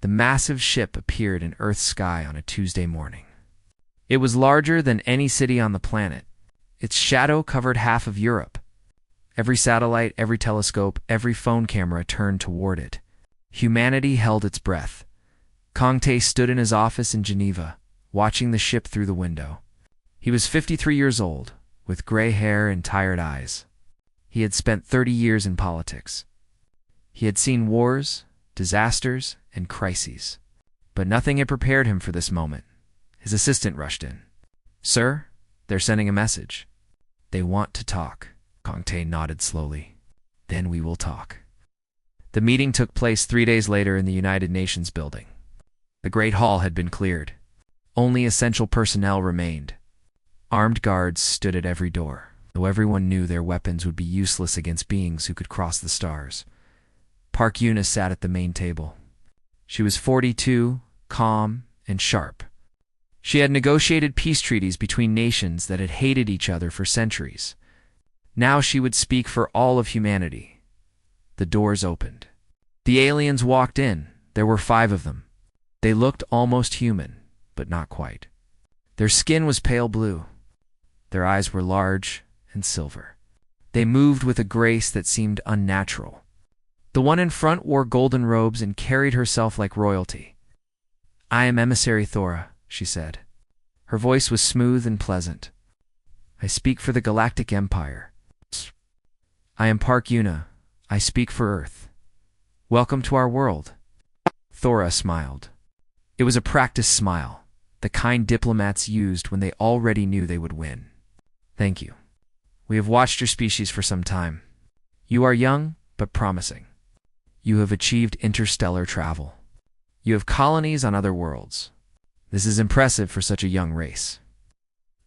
the massive ship appeared in Earth's sky on a Tuesday morning. It was larger than any city on the planet. Its shadow covered half of Europe. Every satellite, every telescope, every phone camera turned toward it. Humanity held its breath. Kongte stood in his office in Geneva, watching the ship through the window. He was 53 years old, with gray hair and tired eyes. He had spent 30 years in politics. He had seen wars, disasters, and crises. But nothing had prepared him for this moment. His assistant rushed in. "Sir, they're sending a message. They want to talk." Kongte nodded slowly. "Then we will talk." The meeting took place 3 days later in the United Nations building. The Great Hall had been cleared. Only essential personnel remained. Armed guards stood at every door, though everyone knew their weapons would be useless against beings who could cross the stars. Park Yuna sat at the main table. She was 42, calm, and sharp. She had negotiated peace treaties between nations that had hated each other for centuries. Now she would speak for all of humanity. The doors opened. The aliens walked in. There were 5 of them. They looked almost human, but not quite. Their skin was pale blue. Their eyes were large and silver. They moved with a grace that seemed unnatural. The one in front wore golden robes and carried herself like royalty. "I am Emissary Thora," she said. Her voice was smooth and pleasant. "I speak for the Galactic Empire. I am Park Yuna. I speak for Earth. Welcome to our world." Thora smiled. It was a practiced smile, the kind diplomats used when they already knew they would win. "Thank you. We have watched your species for some time. You are young, but promising. You have achieved interstellar travel. You have colonies on other worlds. This is impressive for such a young race."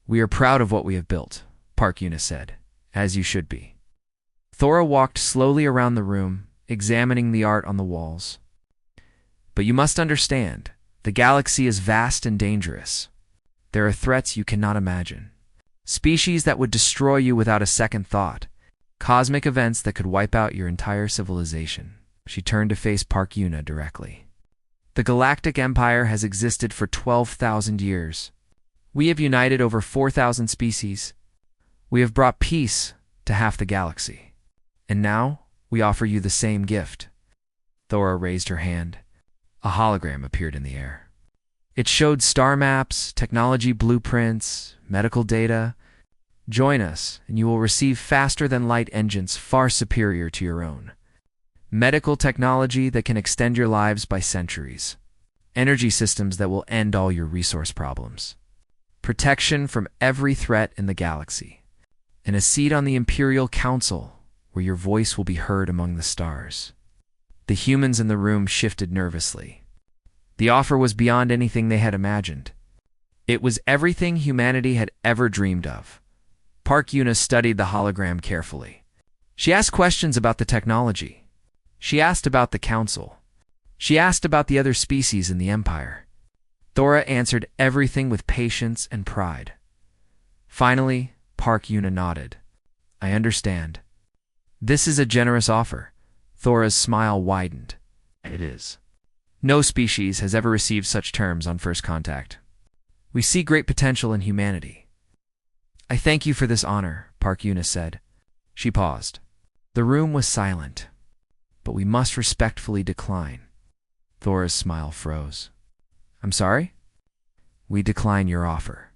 "We are proud of what we have built," Park Yuna said, "as you should be." Thora walked slowly around the room, examining the art on the walls. "But you must understand, the galaxy is vast and dangerous. There are threats you cannot imagine. Species that would destroy you without a second thought. Cosmic events that could wipe out your entire civilization." She turned to face Park Yuna directly. "The Galactic Empire has existed for 12,000 years. We have united over 4,000 species. We have brought peace to half the galaxy. And now, we offer you the same gift." Thora raised her hand. A hologram appeared in the air. It showed star maps, technology blueprints, medical data. "Join us, and you will receive faster-than-light engines far superior to your own. Medical technology that can extend your lives by centuries. Energy systems that will end all your resource problems. Protection from every threat in the galaxy. And a seat on the Imperial Council, where your voice will be heard among the stars." The humans in the room shifted nervously. The offer was beyond anything they had imagined. It was everything humanity had ever dreamed of. Park Yuna studied the hologram carefully. She asked questions about the technology. She asked about the Council. She asked about the other species in the Empire. Thora answered everything with patience and pride. Finally, Park Yuna nodded. "I understand. This is a generous offer." Thora's smile widened. "It is. No species has ever received such terms on first contact. We see great potential in humanity." "I thank you for this honor," Park Yuna said. She paused. The room was silent. "But we must respectfully decline." Thora's smile froze. "I'm sorry?" "We decline your offer.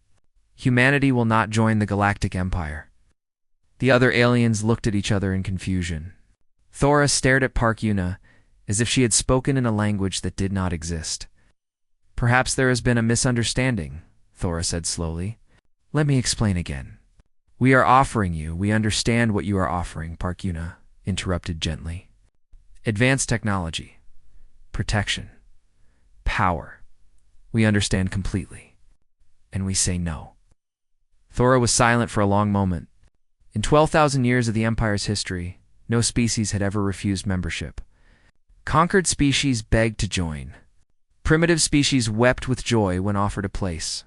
Humanity will not join the Galactic Empire." The other aliens looked at each other in confusion. Thora stared at Park Yuna as if she had spoken in a language that did not exist. "Perhaps there has been a misunderstanding," Thora said slowly. "Let me explain again. We understand what you are offering," Park Yuna interrupted gently. "Advanced technology, protection, power. We understand completely. And we say no." Thora was silent for a long moment. In 12,000 years of the Empire's history, no species had ever refused membership. Conquered species begged to join. Primitive species wept with joy when offered a place.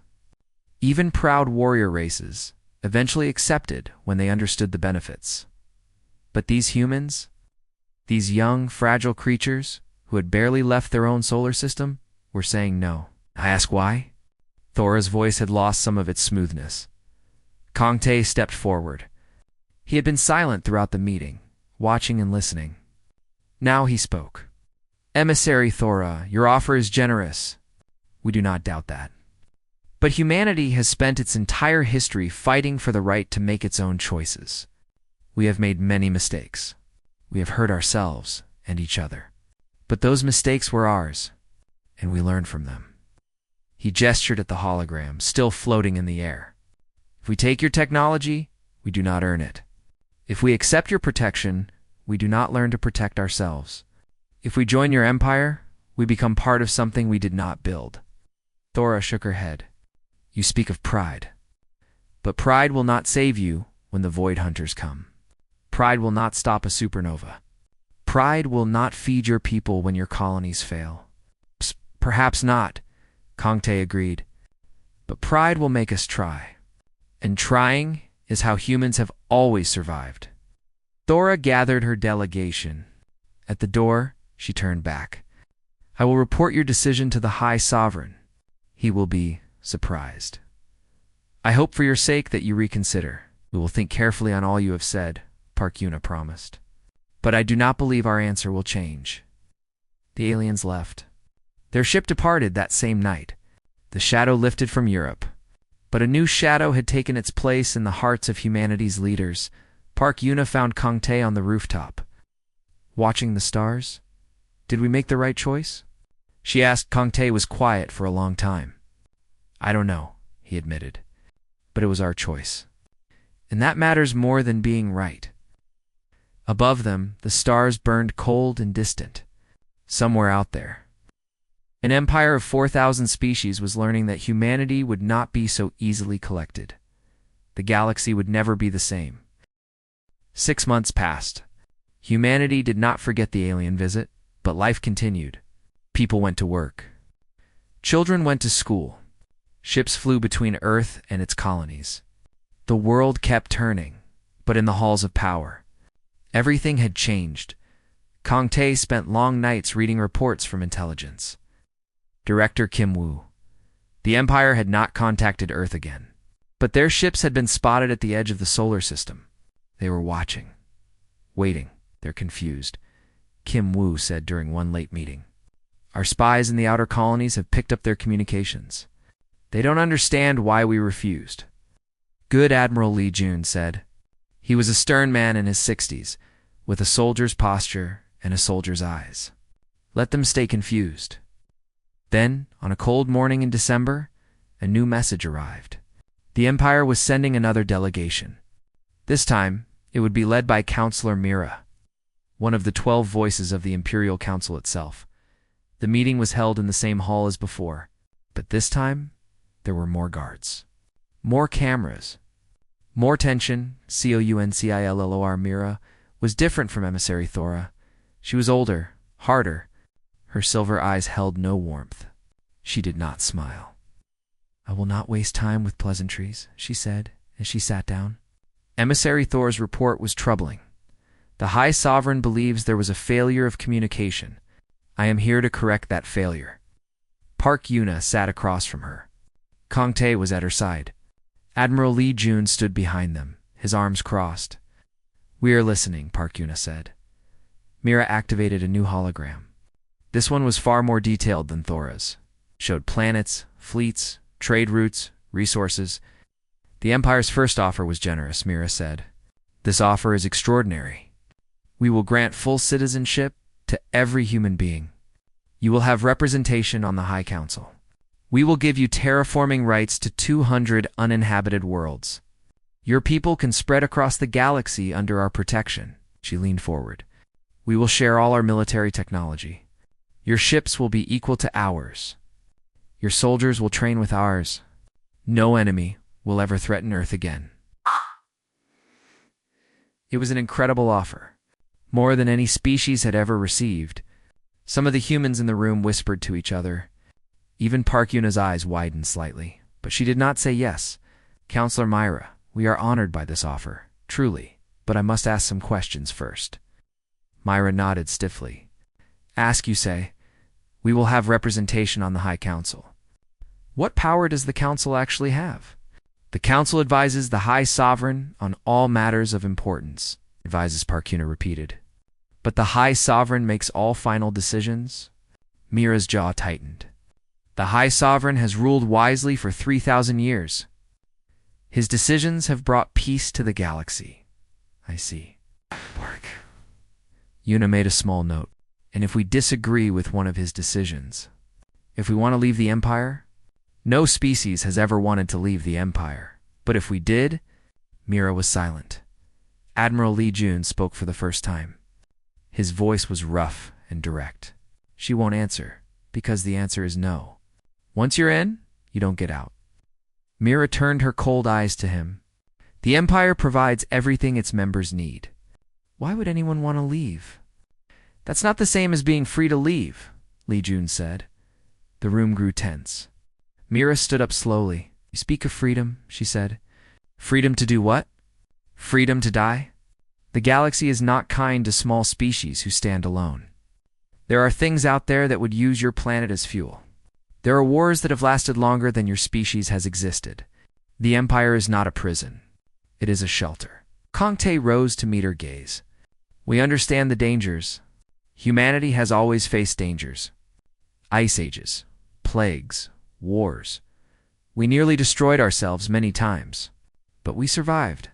Even proud warrior races eventually accepted when they understood the benefits. But these humans, these young, fragile creatures who who had barely left their own solar system, were saying no. I ask why? Thora's voice had lost some of its smoothness. Kong Tae stepped forward. He had been silent throughout the meeting, watching and listening. Now he spoke. Emissary Thora, your offer is generous. We do not doubt that. But humanity has spent its entire history fighting for the right to make its own choices. We have made many mistakes. We have hurt ourselves and each other. But those mistakes were ours, and we learned from them. He gestured at the hologram, still floating in the air. If we take your technology, we do not earn it. If we accept your protection, we do not learn to protect ourselves. If we join your empire, we become part of something we did not build. Thora shook her head. You speak of pride. But pride will not save you when the Void Hunters come. Pride will not stop a supernova. Pride will not feed your people when your colonies fail. Perhaps not, Kong Tae agreed. But pride will make us try. And trying is how humans have always survived. Thora gathered her delegation. At the door, she turned back. I will report your decision to the High Sovereign. He will be surprised. I hope for your sake that you reconsider. We will think carefully on all you have said, Park Yuna promised. But I do not believe our answer will change. The aliens left. Their ship departed that same night. The shadow lifted from Europe. But a new shadow had taken its place in the hearts of humanity's leaders. Park Yuna found Kong Tae on the rooftop. Watching the stars? Did we make the right choice? She asked. Kong Tae was quiet for a long time. I don't know, he admitted. But it was our choice. And that matters more than being right. Above them, the stars burned cold and distant. Somewhere out there. An empire of 4,000 species was learning that humanity would not be so easily collected. The galaxy would never be the same. 6 months passed. Humanity did not forget the alien visit, but life continued. People went to work. Children went to school. Ships flew between Earth and its colonies. The world kept turning, but in the halls of power. Everything had changed. Kong Tae spent long nights reading reports from intelligence. Director Kim Woo. The Empire had not contacted Earth again. But their ships had been spotted at the edge of the solar system. They were watching. Waiting. They're confused. Kim Woo said during one late meeting. Our spies in the outer colonies have picked up their communications. They don't understand why we refused. Good Admiral Lee Jun said. He was a stern man in his 60s, with a soldier's posture and a soldier's eyes. Let them stay confused. Then, on a cold morning in December, a new message arrived. The Empire was sending another delegation. This time, it would be led by Counselor Mira, one of the 12 voices of the Imperial Council itself. The meeting was held in the same hall as before, but this time, there were more guards. More cameras. More tension. Councillor Mira was different from Emissary Thora. She was older, harder. Her silver eyes held no warmth. She did not smile. I will not waste time with pleasantries, she said as she sat down. Emissary Thor's report was troubling. The High Sovereign believes there was a failure of communication. I am here to correct that failure. Park Yuna sat across from her. Kong Tae was at her side. Admiral Lee Jun stood behind them, his arms crossed. We are listening, Park Yuna said. Mira activated a new hologram. This one was far more detailed than Thora's. Showed planets, fleets, trade routes, resources. The Empire's first offer was generous, Mira said. This offer is extraordinary. We will grant full citizenship to every human being. You will have representation on the High Council. We will give you terraforming rights to 200 uninhabited worlds. Your people can spread across the galaxy under our protection. She leaned forward. We will share all our military technology. Your ships will be equal to ours. Your soldiers will train with ours. No enemy will ever threaten Earth again. It was an incredible offer, more than any species had ever received. Some of the humans in the room whispered to each other. Even Park Yuna's eyes widened slightly, but she did not say yes. Counselor Myra, we are honored by this offer, truly, but I must ask some questions first. Myra nodded stiffly. Ask, you say. We will have representation on the High Council. What power does the Council actually have? The Council advises the High Sovereign on all matters of importance, advises Parkuna repeated. But the High Sovereign makes all final decisions? Mira's jaw tightened. The High Sovereign has ruled wisely for 3,000 years. His decisions have brought peace to the galaxy. I see. Park. Yuna made a small note. And if we disagree with one of his decisions, if we want to leave the Empire? No species has ever wanted to leave the Empire. But if we did? Mira was silent. Admiral Li Jun spoke for the first time. His voice was rough and direct. She won't answer, because the answer is no. Once you're in, you don't get out. Mira turned her cold eyes to him. The Empire provides everything its members need. Why would anyone want to leave? That's not the same as being free to leave, Li Jun said. The room grew tense. Mira stood up slowly. You speak of freedom, she said. Freedom to do what? Freedom to die? The galaxy is not kind to small species who stand alone. There are things out there that would use your planet as fuel. There are wars that have lasted longer than your species has existed. The Empire is not a prison. It is a shelter. Kongte rose to meet her gaze. We understand the dangers. Humanity has always faced dangers. Ice ages, plagues, wars. We nearly destroyed ourselves many times. But we survived.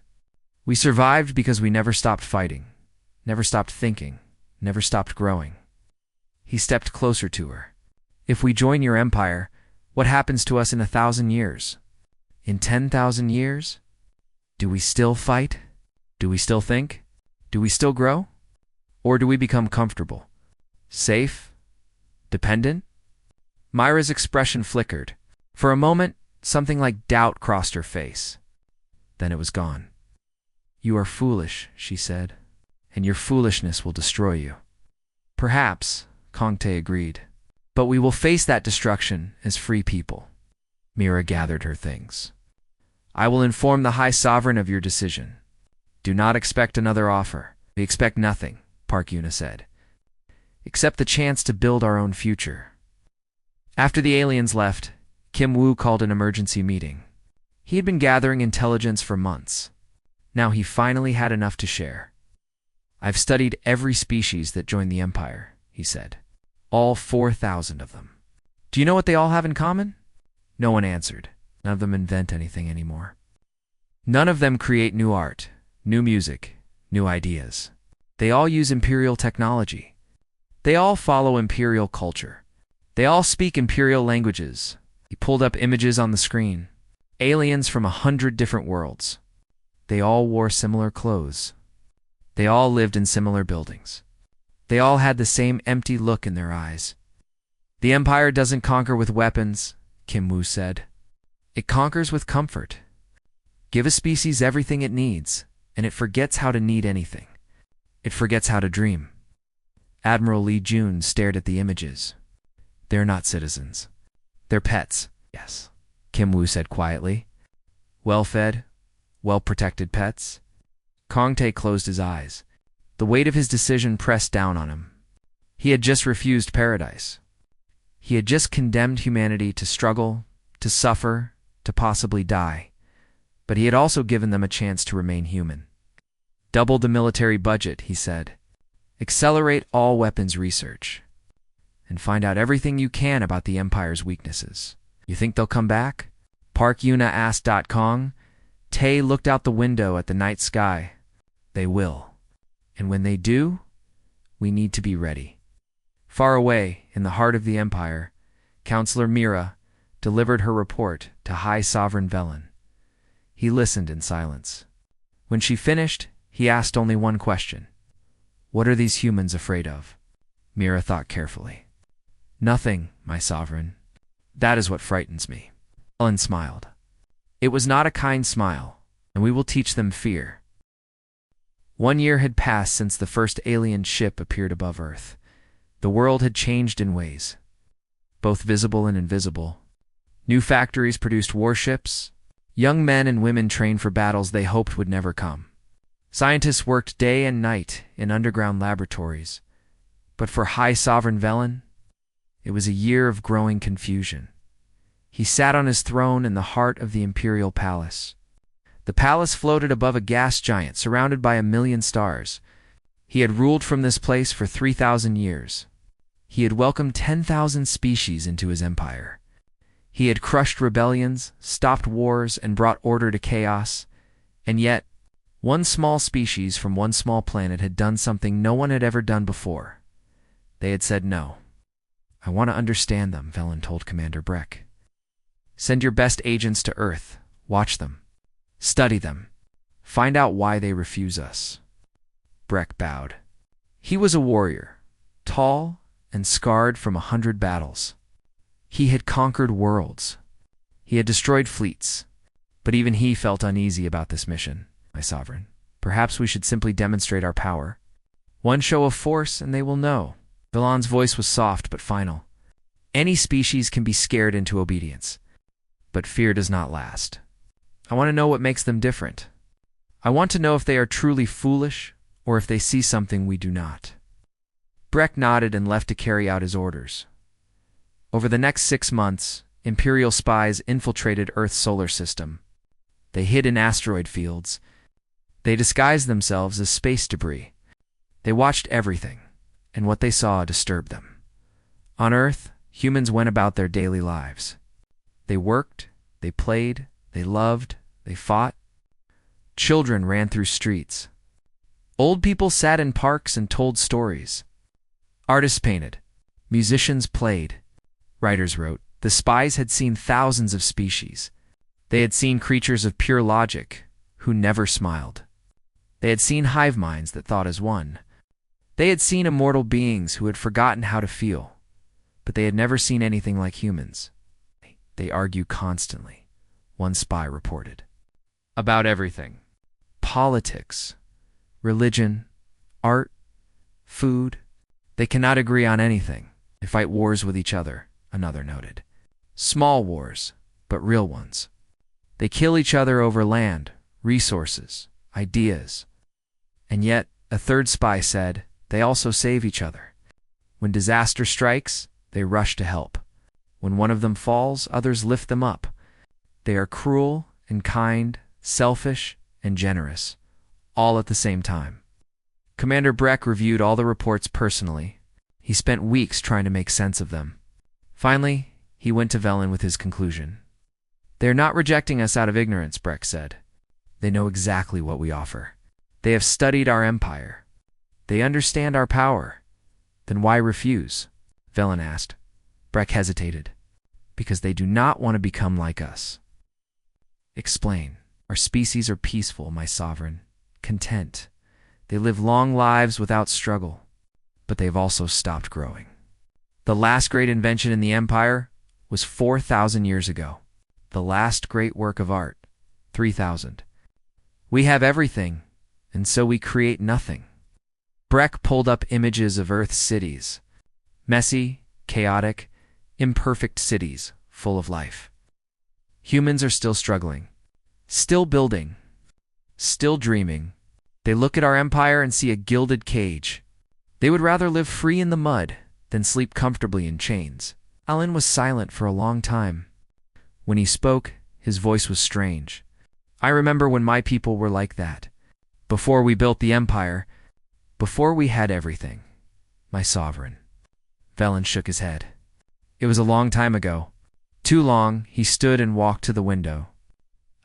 We survived because we never stopped fighting, never stopped thinking, never stopped growing. He stepped closer to her. If we join your empire, what happens to us in 1,000 years? In 10,000 years? Do we still fight? Do we still think? Do we still grow? Or do we become comfortable? Safe? Dependent? Myra's expression flickered. For a moment, something like doubt crossed her face. Then it was gone. You are foolish, she said, and your foolishness will destroy you. Perhaps, Kongte agreed, but we will face that destruction as free people. Mira gathered her things. I will inform the High Sovereign of your decision. Do not expect another offer. We expect nothing, Park Yuna said, except the chance to build our own future. After the aliens left, Kim Woo called an emergency meeting. He had been gathering intelligence for months. Now he finally had enough to share. I've studied every species that joined the Empire, he said. All 4,000 of them. Do you know what they all have in common? No one answered. None of them invent anything anymore. None of them create new art, new music, new ideas. They all use Imperial technology. They all follow Imperial culture. They all speak Imperial languages. He pulled up images on the screen. Aliens from 100 different worlds. They all wore similar clothes. They all lived in similar buildings. They all had the same empty look in their eyes. The Empire doesn't conquer with weapons, Kim Woo said. It conquers with comfort. Give a species everything it needs, and it forgets how to need anything. It forgets how to dream. Admiral Li Jun stared at the images. They're not citizens. They're pets, yes, Kim Woo said quietly. Well-fed, well-protected pets. Kongte closed his eyes. The weight of his decision pressed down on him. He had just refused paradise. He had just condemned humanity to struggle, to suffer, to possibly die. But he had also given them a chance to remain human. Double the military budget, he said. Accelerate all weapons research. And find out everything you can about the Empire's weaknesses. You think they'll come back? Park Yuna asked. Kong. Tay looked out the window at the night sky. They will. And when they do, we need to be ready. Far away, in the heart of the Empire, Counselor Mira delivered her report to High Sovereign Velen. He listened in silence. When she finished, he asked only one question. What are these humans afraid of? Mira thought carefully. Nothing, my sovereign. That is what frightens me. Velen smiled. It was not a kind smile, and we will teach them fear. 1 year had passed since the first alien ship appeared above Earth. The world had changed in ways, both visible and invisible. New factories produced warships. Young men and women trained for battles they hoped would never come. Scientists worked day and night in underground laboratories, But for High Sovereign Velen, it was a year of growing confusion. He sat on his throne in the heart of the imperial palace. The palace floated above a gas giant surrounded by 1,000,000 stars. He had ruled from this place for 3,000 years. He had welcomed 10,000 species into his empire. He had crushed rebellions, stopped wars, and brought order to chaos. And yet, one small species from one small planet had done something no one had ever done before. They had said no. "I want to understand them," Velen told Commander Breck. "Send your best agents to Earth. Watch them. Study them. Find out why they refuse us." Breck bowed. He was a warrior, tall and scarred from 100 battles. He had conquered worlds. He had destroyed fleets. But even he felt uneasy about this mission. "My sovereign, perhaps we should simply demonstrate our power. One show of force and they will know." Velen's voice was soft but final. "Any species can be scared into obedience, but fear does not last. I want to know what makes them different. I want to know if they are truly foolish or if they see something we do not." Breck nodded and left to carry out his orders. Over the next 6 months, Imperial spies infiltrated Earth's solar system. They hid in asteroid fields. They disguised themselves as space debris. They watched everything, and what they saw disturbed them. On Earth, humans went about their daily lives. They worked, they played, they loved, they fought. Children ran through streets. Old people sat in parks and told stories. Artists painted. Musicians played. Writers wrote. The spies had seen thousands of species. They had seen creatures of pure logic, who never smiled. They had seen hive minds that thought as one. They had seen immortal beings who had forgotten how to feel, but they had never seen anything like humans. They argue constantly, one spy reported. About everything. Politics, religion, art, food. They cannot agree on anything. They fight wars with each other, another noted. Small wars, but real ones. They kill each other over land, resources, ideas. And yet, a third spy said, they also save each other. When disaster strikes, they rush to help. When one of them falls, others lift them up. They are cruel and kind, selfish and generous, all at the same time. Commander Breck reviewed all the reports personally. He spent weeks trying to make sense of them. Finally, he went to Velen with his conclusion. "They are not rejecting us out of ignorance," Breck said. "They know exactly what we offer. They have studied our empire. They understand our power. Then why refuse?" Velen asked. Breck hesitated. "Because they do not want to become like us." "Explain." "Our species are peaceful, my sovereign, content. They live long lives without struggle, but they've also stopped growing. The last great invention in the empire was 4,000 years ago. The last great work of art, 3,000. We have everything, and so we create nothing." Breck pulled up images of Earth's cities. Messy, chaotic, imperfect cities, full of life. Humans are still struggling, still building, still dreaming. They look at our empire and see a gilded cage. They would rather live free in the mud than sleep comfortably in chains. Alan was silent for a long time. When he spoke, his voice was strange. "I remember when my people were like that. Before we built the empire, before we had everything, my sovereign." Velen shook his head. "It was a long time ago. Too long." He stood and walked to the window.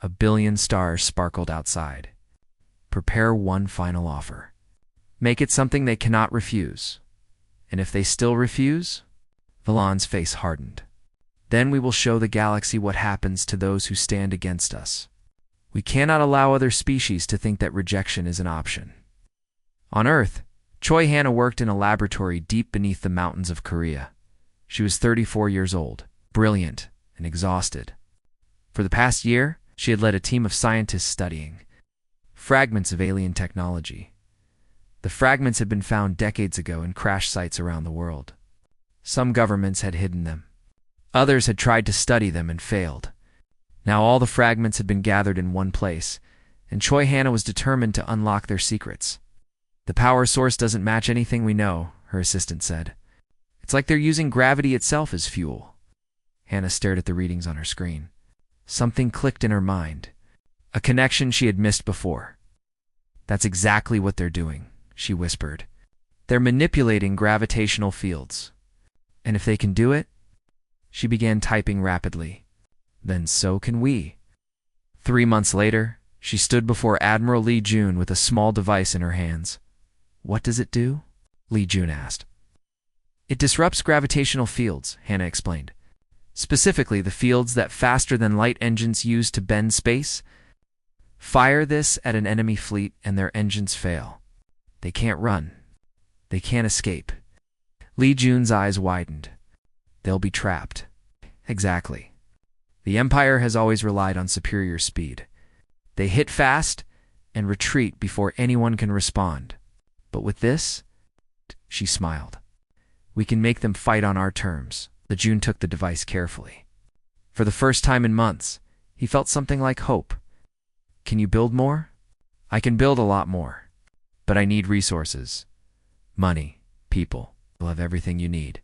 1,000,000,000 stars sparkled outside. "Prepare one final offer. Make it something they cannot refuse. And if they still refuse?" Velen's face hardened. "Then we will show the galaxy what happens to those who stand against us. We cannot allow other species to think that rejection is an option." On Earth, Choi Hannah worked in a laboratory deep beneath the mountains of Korea. She was 34 years old, brilliant and exhausted. For the past year, she had led a team of scientists studying fragments of alien technology. The fragments had been found decades ago in crash sites around the world. Some governments had hidden them. Others had tried to study them and failed. Now all the fragments had been gathered in one place, and Choi Hannah was determined to unlock their secrets. "The power source doesn't match anything we know," her assistant said. It's like they're using gravity itself as fuel. Hannah stared at the readings on her screen. Something clicked in her mind, a connection she had missed before. That's exactly what they're doing, she whispered. They're manipulating gravitational fields. And if they can do it, she began typing rapidly, then so can we. 3 months later, she stood before Admiral Li Jun with a small device in her hands. What does it do? Li Jun asked. It disrupts gravitational fields, Hannah explained. Specifically, the fields that faster-than-light engines use to bend space. Fire this at an enemy fleet and their engines fail. They can't run. They can't escape. Li Jun's eyes widened. They'll be trapped. Exactly. The Empire has always relied on superior speed. They hit fast and retreat before anyone can respond. But with this, she smiled. We can make them fight on our terms. Li Jun took the device carefully. For the first time in months, he felt something like hope. Can you build more? I can build a lot more. But I need resources. Money, people. You'll have everything you need.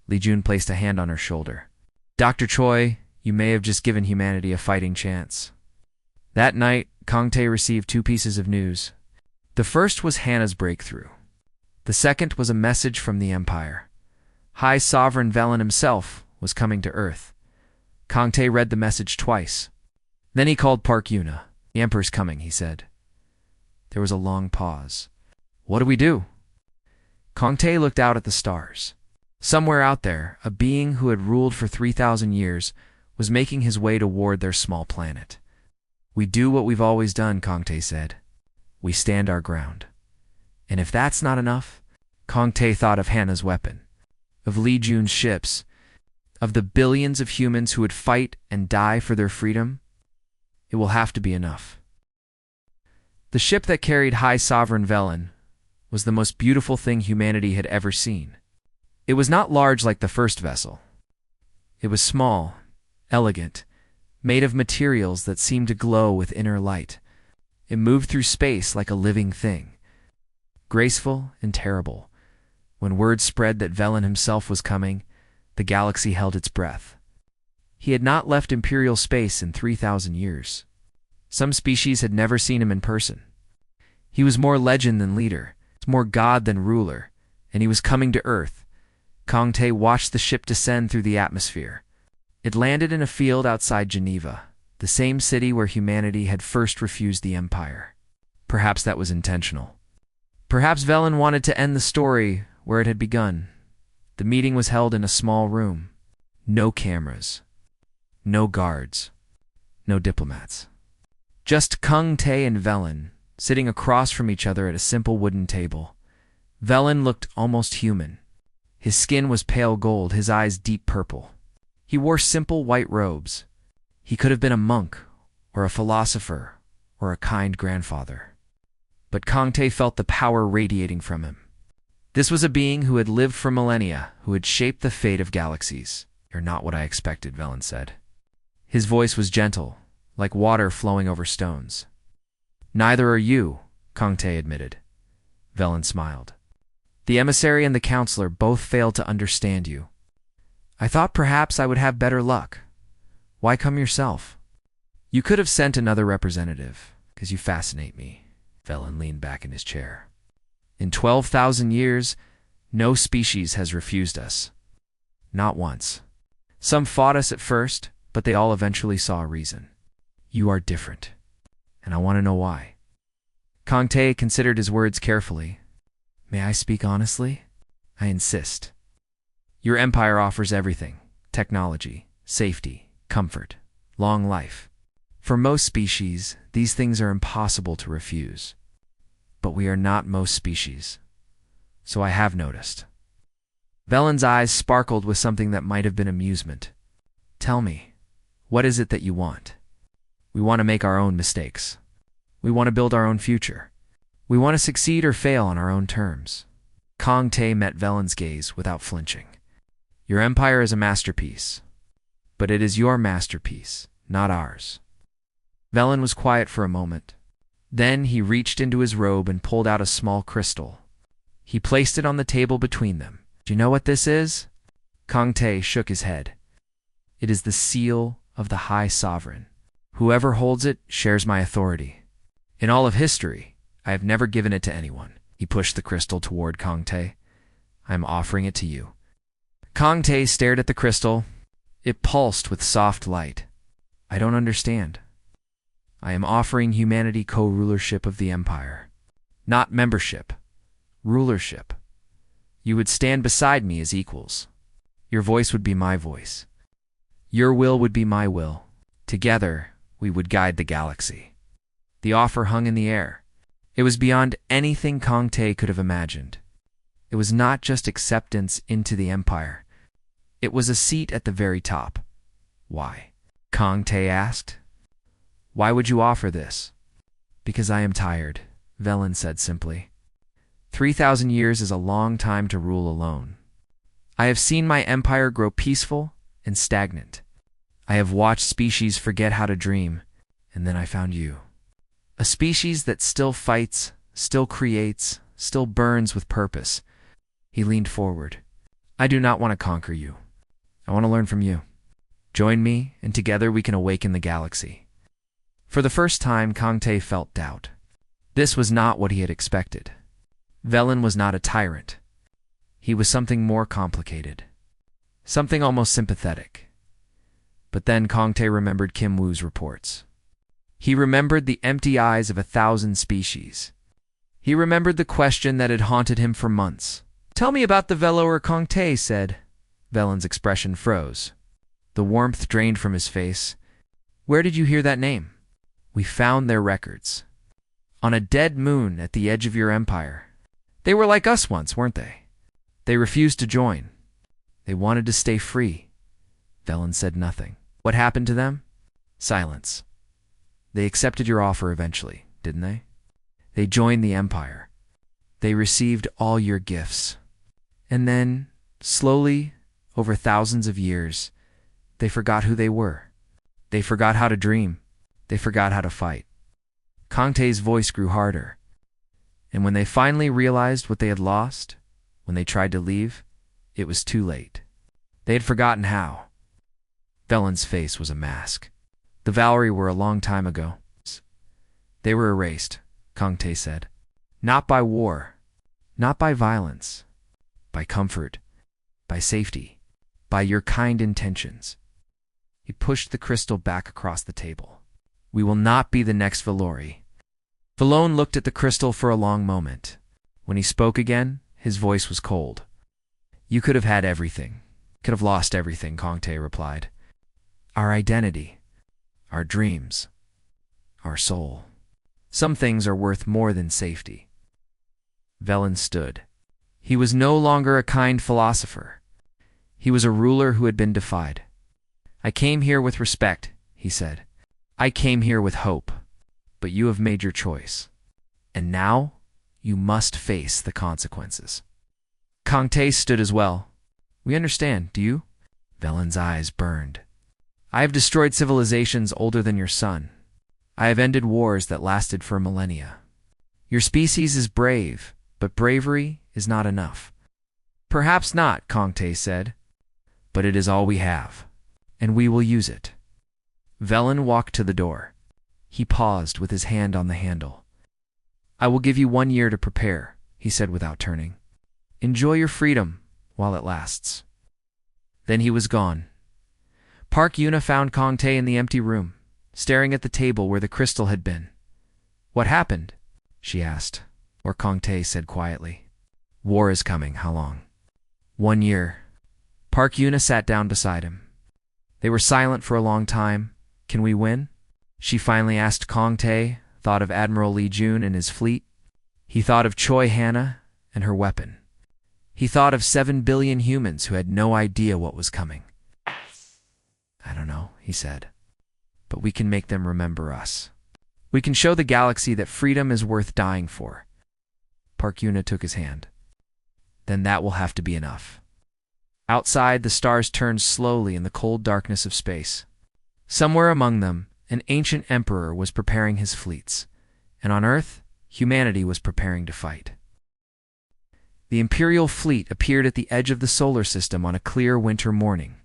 Li Jun placed a hand on her shoulder. Dr. Choi, you may have just given humanity a fighting chance. That night, Kang Tae received 2 pieces of news. The first was Hannah's breakthrough. The second was a message from the Empire. High Sovereign Velen himself was coming to Earth. Kang Tae read the message twice. Then he called Park Yuna. The Emperor's coming, he said. There was a long pause. What do we do? Kang Tae looked out at the stars. Somewhere out there, a being who had ruled for 3,000 years was making his way toward their small planet. We do what we've always done, Kang Tae said. We stand our ground. And if that's not enough, Kang Tae thought of Hannah's weapon, of Li Jun's ships, of the billions of humans who would fight and die for their freedom. It will have to be enough. The ship that carried High Sovereign Velen was the most beautiful thing humanity had ever seen. It was not large like the first vessel. It was small, elegant, made of materials that seemed to glow with inner light. It moved through space like a living thing, graceful and terrible. When word spread that Velen himself was coming, the galaxy held its breath. He had not left Imperial space in 3,000 years. Some species had never seen him in person. He was more legend than leader, more god than ruler, and he was coming to Earth. Kang Tae watched the ship descend through the atmosphere. It landed in a field outside Geneva, the same city where humanity had first refused the Empire. Perhaps that was intentional. Perhaps Velen wanted to end the story where it had begun. The meeting was held in a small room. No cameras. No guards. No diplomats. Just Kang Tae and Velen, sitting across from each other at a simple wooden table. Velen looked almost human. His skin was pale gold, his eyes deep purple. He wore simple white robes. He could have been a monk, or a philosopher, or a kind grandfather. But Kang Tae felt the power radiating from him. This was a being who had lived for millennia, who had shaped the fate of galaxies. You're not what I expected, Velen said. His voice was gentle, like water flowing over stones. Neither are you, Kang Tae admitted. Velen smiled. The emissary and the counselor both failed to understand you. I thought perhaps I would have better luck. Why come yourself? You could have sent another representative, because you fascinate me. Velen leaned back in his chair. In 12,000 years, no species has refused us. Not once. Some fought us at first, but they all eventually saw a reason. You are different, and I want to know why. Kang Tae considered his words carefully. May I speak honestly? I insist. Your empire offers everything: technology, safety, comfort, long life. For most species, these things are impossible to refuse. But we are not most species. So I have noticed. Velen's eyes sparkled with something that might have been amusement. Tell me, what is it that you want? We want to make our own mistakes. We want to build our own future. We want to succeed or fail on our own terms. Kang Tae met Velen's gaze without flinching. Your empire is a masterpiece. But it is your masterpiece, not ours. Velen was quiet for a moment. Then he reached into his robe and pulled out a small crystal. He placed it on the table between them. Do you know what this is? Kong Te shook his head. It is the seal of the High Sovereign. Whoever holds it shares my authority. In all of history, I have never given it to anyone. He pushed the crystal toward Kong Te. I am offering it to you. Kong Te stared at the crystal. It pulsed with soft light. I don't understand. I am offering humanity co-rulership of the Empire. Not membership. Rulership. You would stand beside me as equals. Your voice would be my voice. Your will would be my will. Together, we would guide the galaxy. The offer hung in the air. It was beyond anything Kong Te could have imagined. It was not just acceptance into the Empire. It was a seat at the very top. Why? Kong Te asked. Why would you offer this? Because I am tired, Velen said simply. 3,000 years is a long time to rule alone. I have seen my empire grow peaceful and stagnant. I have watched species forget how to dream, and then I found you. A species that still fights, still creates, still burns with purpose. He leaned forward. I do not want to conquer you. I want to learn from you. Join me, and together we can awaken the galaxy. For the first time, Kong Te felt doubt. This was not what he had expected. Velen was not a tyrant. He was something more complicated. Something almost sympathetic. But then Kong Te remembered Kim Woo's reports. He remembered the empty eyes of 1,000 species. He remembered the question that had haunted him for months. Tell me about the Velour, Kong Te said. Velen's expression froze. The warmth drained from his face. Where did you hear that name? We found their records. On a dead moon at the edge of your empire. They were like us once, weren't they? They refused to join. They wanted to stay free. Velen said nothing. What happened to them? Silence. They accepted your offer eventually, didn't they? They joined the Empire. They received all your gifts. And then, slowly, over thousands of years, they forgot who they were. They forgot how to dream. They forgot how to fight. Kong Te's voice grew harder. And when they finally realized what they had lost, when they tried to leave, it was too late. They had forgotten how. Velen's face was a mask. The Valkyrie were a long time ago. They were erased, Kong Te said. Not by war, not by violence, by comfort, by safety, by your kind intentions. He pushed the crystal back across the table. We will not be the next Valori. Valone looked at the crystal for a long moment. When he spoke again, his voice was cold. You could have had everything. Could have lost everything, Kong Te replied. Our identity, our dreams, our soul. Some things are worth more than safety. Velen stood. He was no longer a kind philosopher. He was a ruler who had been defied. I came here with respect, he said. I came here with hope. But you have made your choice. And now, you must face the consequences. Kong Te stood as well. We understand, do you? Velen's eyes burned. I have destroyed civilizations older than your sun. I have ended wars that lasted for millennia. Your species is brave, but bravery is not enough. Perhaps not, Kong Te said, but it is all we have, and we will use it. Velen walked to the door. He paused with his hand on the handle. I will give you 1 year to prepare, he said without turning. Enjoy your freedom while it lasts. Then he was gone. Park Yuna found Kong Te in the empty room, staring at the table where the crystal had been. What happened? She asked, or Kong Te said quietly. War is coming. How long? 1 year. Park Yuna sat down beside him. They were silent for a long time. Can we win? She finally asked. Kong Te thought of Admiral Li Jun and his fleet. He thought of Choi Hanna and her weapon. He thought of 7 billion humans who had no idea what was coming. I don't know, he said. But we can make them remember us. We can show the galaxy that freedom is worth dying for. Park Yuna took his hand. Then that will have to be enough. Outside, the stars turned slowly in the cold darkness of space. Somewhere among them, an ancient emperor was preparing his fleets, and on Earth, humanity was preparing to fight. The Imperial fleet appeared at the edge of the solar system on a clear winter morning.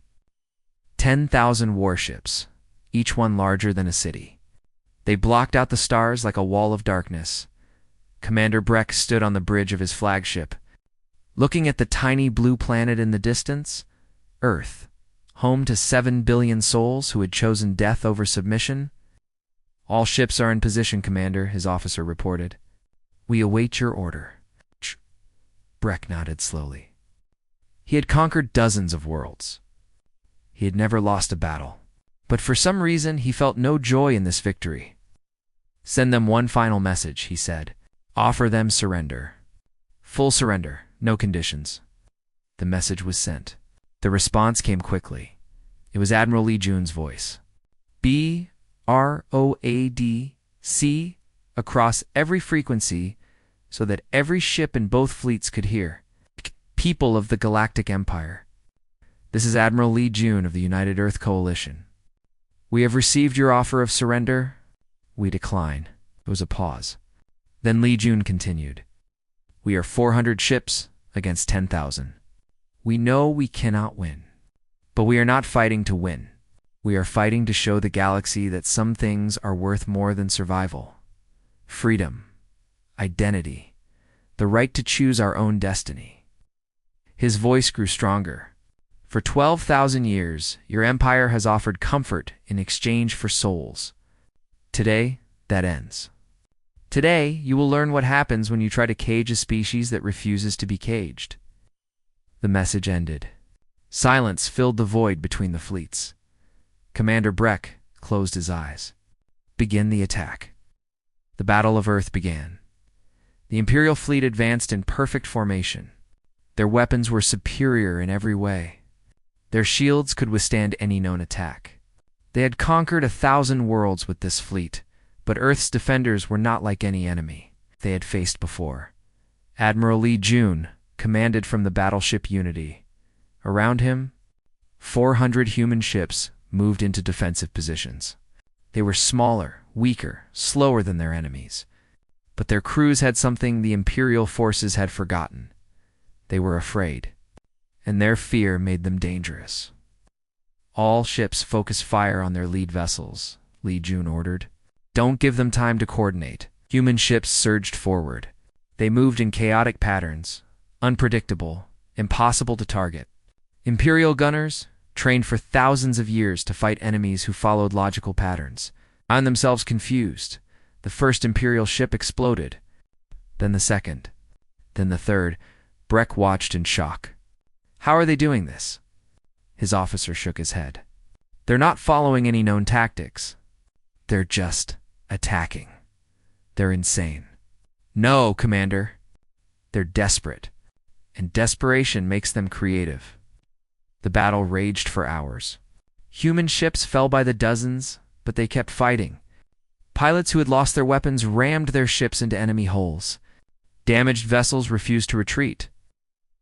10,000 warships, each one larger than a city. They blocked out the stars like a wall of darkness. Commander Breck stood on the bridge of his flagship, looking at the tiny blue planet in the distance, Earth, home to 7 billion souls who had chosen death over submission. "All ships are in position, Commander," his officer reported. "We await your order." Breck nodded slowly. He had conquered dozens of worlds. He had never lost a battle. But for some reason, he felt no joy in this victory. "Send them one final message," he said. "Offer them surrender. Full surrender, no conditions." The message was sent. The response came quickly. It was Admiral Lee Jun's voice. BROADC across every frequency so that every ship in both fleets could hear. "People of the Galactic Empire. This is Admiral Lee Jun of the United Earth Coalition. We have received your offer of surrender. We decline." There was a pause. Then Lee Jun continued. "We are 400 ships against 10,000. We know we cannot win. But we are not fighting to win. We are fighting to show the galaxy that some things are worth more than survival. Freedom, identity, the right to choose our own destiny." His voice grew stronger. "For 12,000 years, your empire has offered comfort in exchange for souls. Today, that ends. Today, you will learn what happens when you try to cage a species that refuses to be caged." The message ended. Silence filled the void between the fleets. Commander Breck closed his eyes. Begin the attack. The Battle of Earth began. The Imperial fleet advanced in perfect formation. Their weapons were superior in every way. Their shields could withstand any known attack. They had conquered 1,000 worlds with this fleet, but Earth's defenders were not like any enemy they had faced before. Admiral Lee Jun commanded from the battleship Unity. Around him, 400 human ships moved into defensive positions. They were smaller, weaker, slower than their enemies. But their crews had something the Imperial forces had forgotten. They were afraid, and their fear made them dangerous. "All ships focus fire on their lead vessels," Lee Jun ordered. "Don't give them time to coordinate." Human ships surged forward. They moved in chaotic patterns, unpredictable, impossible to target. Imperial gunners, trained for thousands of years to fight enemies who followed logical patterns, found themselves confused. The first Imperial ship exploded. Then the second. Then the third. Breck watched in shock. "How are they doing this?" His officer shook his head. "They're not following any known tactics. They're just attacking. They're insane." "No, Commander. They're desperate. And desperation makes them creative." The battle raged for hours. Human ships fell by the dozens, but they kept fighting. Pilots who had lost their weapons rammed their ships into enemy holes. Damaged vessels refused to retreat,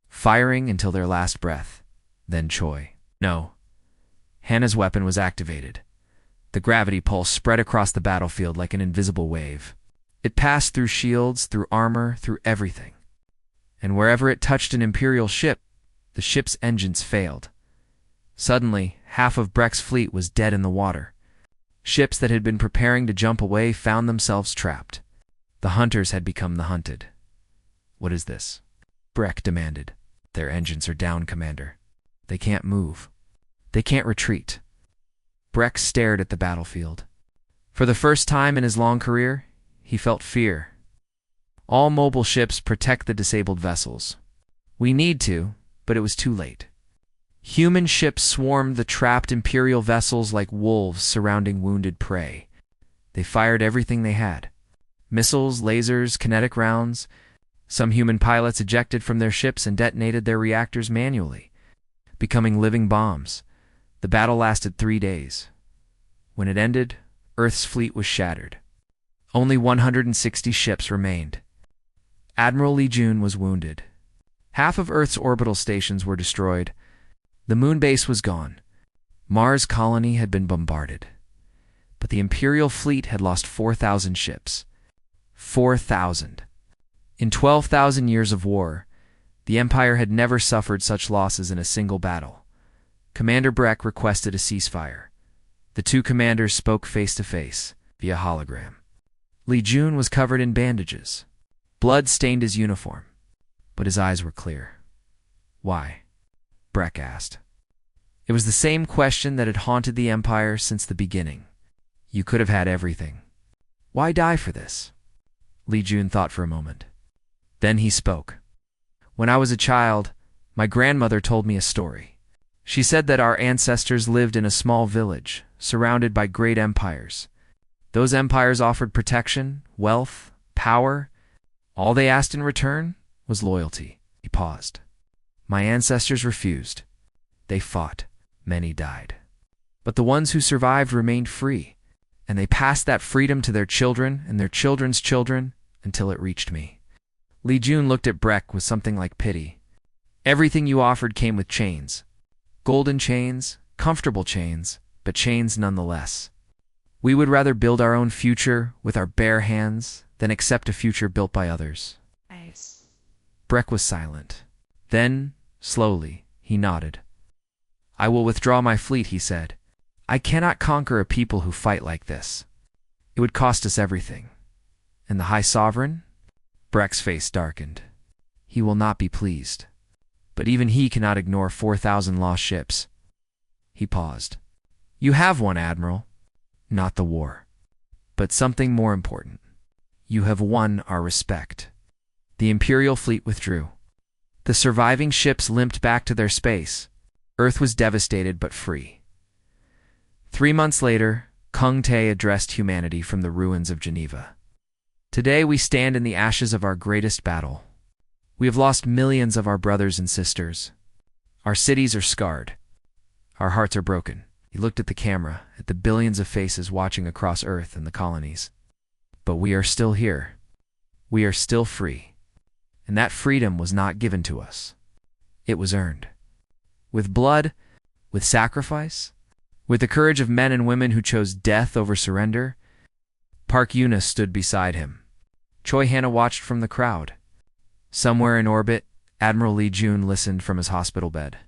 firing until their last breath. Then Choi. No. Hannah's weapon was activated. The gravity pulse spread across the battlefield like an invisible wave. It passed through shields, through armor, through everything. And wherever it touched an Imperial ship, the ship's engines failed. Suddenly, half of Breck's fleet was dead in the water. Ships that had been preparing to jump away found themselves trapped. The hunters had become the hunted. "What is this?" Breck demanded. "Their engines are down, Commander. They can't move. They can't retreat." Breck stared at the battlefield. For the first time in his long career, he felt fear. "All mobile ships protect the disabled vessels. We need to, but it was too late." Human ships swarmed the trapped Imperial vessels like wolves surrounding wounded prey. They fired everything they had. Missiles, lasers, kinetic rounds. Some human pilots ejected from their ships and detonated their reactors manually, becoming living bombs. The battle lasted 3 days. When it ended, Earth's fleet was shattered. Only 160 ships remained. Admiral Lee Jun was wounded. Half of Earth's orbital stations were destroyed. The moon base was gone. Mars' colony had been bombarded. But the Imperial fleet had lost 4,000 ships. 4,000. In 12,000 years of war, The Empire had never suffered such losses in a single battle. Commander Breck requested a ceasefire. The two commanders spoke face to face, via hologram. Li Jun was covered in bandages. Blood stained his uniform, but his eyes were clear. Why? Breck asked. It was the same question that had haunted the Empire since the beginning. You could have had everything. Why die for this? Li Jun thought for a moment. Then he spoke. When I was a child, my grandmother told me a story. She said that our ancestors lived in a small village, surrounded by great empires. Those empires offered protection, wealth, power. All they asked in return was loyalty. He paused. My ancestors refused. They fought. Many died. But the ones who survived remained free, and they passed that freedom to their children and their children's children until it reached me. Li Jun looked at Breck with something like pity. Everything you offered came with chains. Golden chains, comfortable chains, but chains nonetheless. We would rather build our own future with our bare hands than accept a future built by others. Nice. Breck was silent. Then, slowly, he nodded. I will withdraw my fleet, he said. I cannot conquer a people who fight like this. It would cost us everything. And the High Sovereign? Breck's face darkened. He will not be pleased. But even he cannot ignore 4,000 lost ships. He paused. You have won, Admiral. Not the war. But something more important. You have won our respect. The Imperial fleet withdrew. The surviving ships limped back to their space. Earth was devastated but free. 3 months later, Kung Tae addressed humanity from the ruins of Geneva. Today we stand in the ashes of our greatest battle. We have lost millions of our brothers and sisters. Our cities are scarred. Our hearts are broken. He looked at the camera, at the billions of faces watching across Earth and the colonies. But we are still here. We are still free. And that freedom was not given to us. It was earned. With blood, with sacrifice, with the courage of men and women who chose death over surrender. Park Yuna stood beside him. Choi Hanna watched from the crowd. Somewhere in orbit, Admiral Li Jun listened from his hospital bed.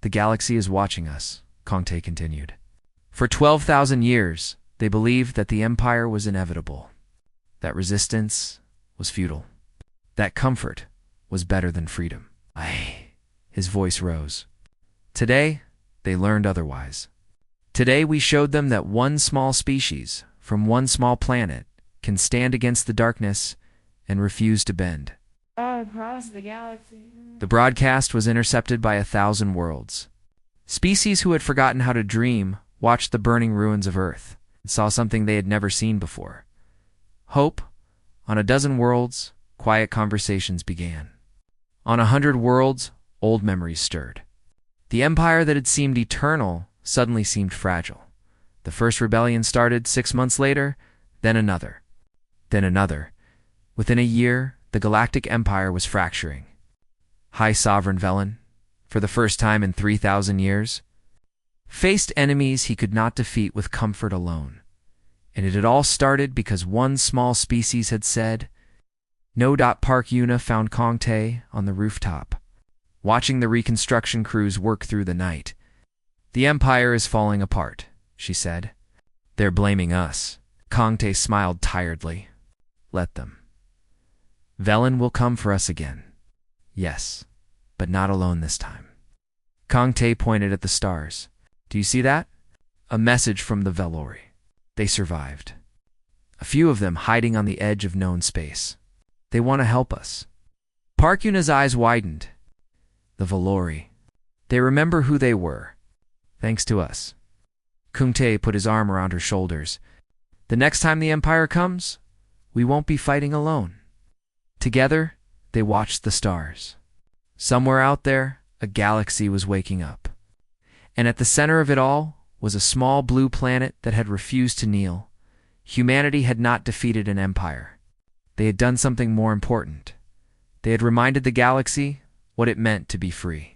The galaxy is watching us, Kong Tae continued. For 12,000 years, they believed that the Empire was inevitable, that resistance was futile, that comfort was better than freedom. His voice rose. Today, they learned otherwise. Today we showed them that one small species, from one small planet, can stand against the darkness and refuse to bend. Across the galaxy. The broadcast was intercepted by 1,000 worlds. Species who had forgotten how to dream watched the burning ruins of Earth and saw something they had never seen before. Hope. On 12 worlds, quiet conversations began. On 100 worlds, old memories stirred. The empire that had seemed eternal suddenly seemed fragile. The first rebellion started 6 months later, then another. Then another. Within a year, the Galactic Empire was fracturing. High Sovereign Velen, for the first time in 3,000 years, faced enemies he could not defeat with comfort alone. And it had all started because one small species had said, No. Park Yuna found Kong Tae on the rooftop, watching the reconstruction crews work through the night. The Empire is falling apart, she said. They're blaming us. Kong Tae smiled tiredly. Let them. Velen will come for us again. Yes, but not alone this time. Kong Tae pointed at the stars. Do you see that? A message from the Velori. They survived. A few of them hiding on the edge of known space. They want to help us. Park Yuna's eyes widened. The Velori. They remember who they were. Thanks to us. Kung Tae put his arm around her shoulders. The next time the Empire comes, we won't be fighting alone. Together, they watched the stars. Somewhere out there, a galaxy was waking up. And at the center of it all was a small blue planet that had refused to kneel. Humanity had not defeated an empire. They had done something more important. They had reminded the galaxy what it meant to be free.